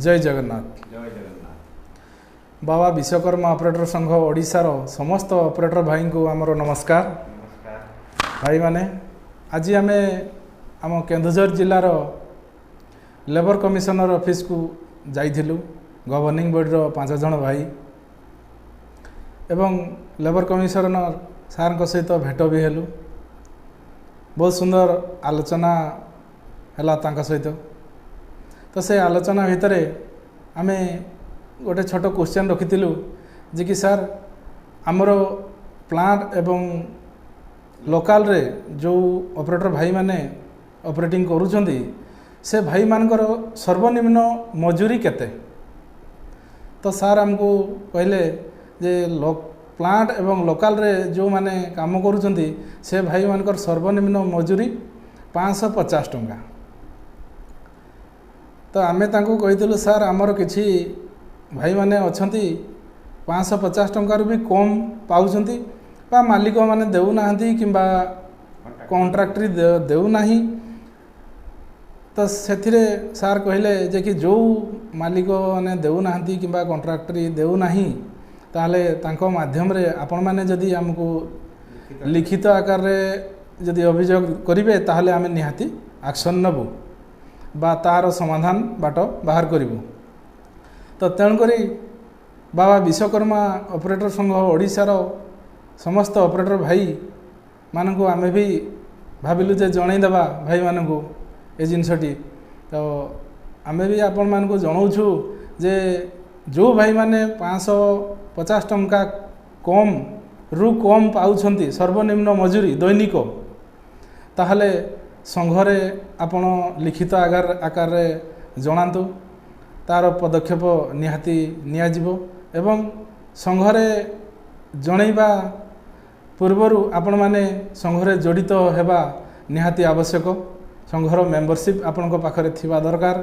जय जगन्नाथ। जय जगन्नाथ। बाबा विश्वकर्मा ऑपरेटर संघ ओडिशार समस्त ऑपरेटर भाई को आमर नमस्कार। भाई माने आज आम आम केन्दुझर जिलार लेबर कमिशनर ऑफिस को जाइथिलु गवर्निंग बॉडी 5 जन भाई एवं लेबर कमिशनर सार को सहित भेट भी हेलु। बहुत सुंदर आलोचना है तांका सहित। तो से आलोचना भितर आम गोटे छोट क्वेश्चन रखिलु जे कि सर आमर प्लांट एवं लोकल रे जो ऑपरेटर भाई माने ऑपरेटिंग करूछंती से भाई मानकर सर्वनिम्न मजूरी केते। तो सर हमको कहले जे प्लांट एवं लोकल रे जो माने काम करूछंती से भाई मानकर सर्वनिम्न मजूरी 550 टंका। तो आमे तांको कहितलु सर आमर किछि भाई माने अछंती 550 टंका भी कम पाउछंती बा मालिक माने देउ नाहंती किंबा कॉन्ट्रैक्टरी देउ नाही। तो सेथिरे सार कहले जे कि जो मालिक माने देउ नाहंती किंबा कॉन्ट्रैक्टरी देउ नाही ताले तांको माध्यम रे आपण माने जदि हमको लिखित आकार रे जदि अभियोग करिवे ताले आमे निहाती एक्शन नबु बा तार समाधान बाट बाहर करिवु। तो तेणु करी बाबा विश्वकर्मा ऑपरेटर संघ ओडिशार समस्त ऑपरेटर भाई मानकु आमे भी भाविलु जे जणै देबा भाई मानकु ए जिनसटी। तो आमे भी आपण मानकु जणाउछु जे जो भाई माने 550 टंका कम रु कम पाउछंती सर्वनिम्न मजूरी दैनिक ताहले संघरे आपण लिखित आकार रे जणांतु तार पदक्षेप निहाती नियाजिबो एवं संघरे जणैबा पूर्वरु आपण माने संघरे जड़ित हेबा निहाती आवश्यक। संघर मेंबरशिप आपणको पाखरे थिबा दरकार।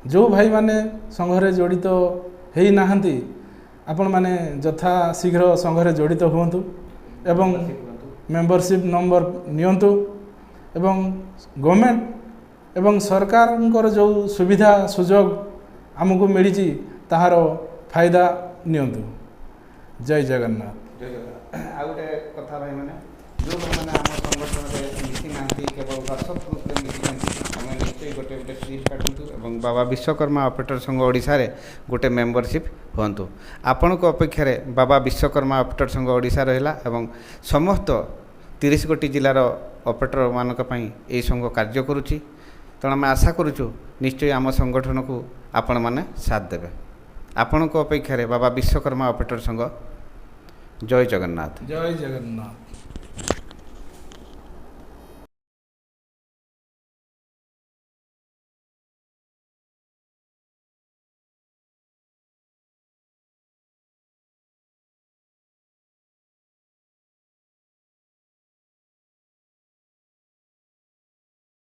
जो भाई माने संघरे जड़ित हेई नाहंती आपण माने यथा शीघ्र संघरे जड़ित हुंतु एवं मेंबरशिप नंबर नियंतु एवं गवर्नमेंट एवं सरकार जो सुविधा सुजोग आमको मिली ताहार फायदा नियंतु। जय जगन्नाथ। जय जगन्नाथ। आ गोटे कथा भाई माने जो माने आम संगठन रे मिसी नांती केवल व्हाट्सएप ग्रुप रे मिसी नांती आमे निश्चय गोटे गोटे स्लिप काटंतु एवं बाबा विश्वकर्मा ऑपरेटर संघ ओडिसा रे गोटे मेंबरशिप होंतु। आपण को अपेक्षा रे बाबा विश्वकर्मा ऑपरेटर संघ ओडिसा रहला एवं समस्त 30 गोटी जिलार ऑपरेटर मानक पई ए संघ कार्य करूची। तेणु आम आशा करूँ निश्चय आम संगठन को आपण मैंने साथ देवे। आपण को अपेक्षा बाबा विश्वकर्मा ऑपरेटर संघ। जय जगन्नाथ। जय जगन्नाथ।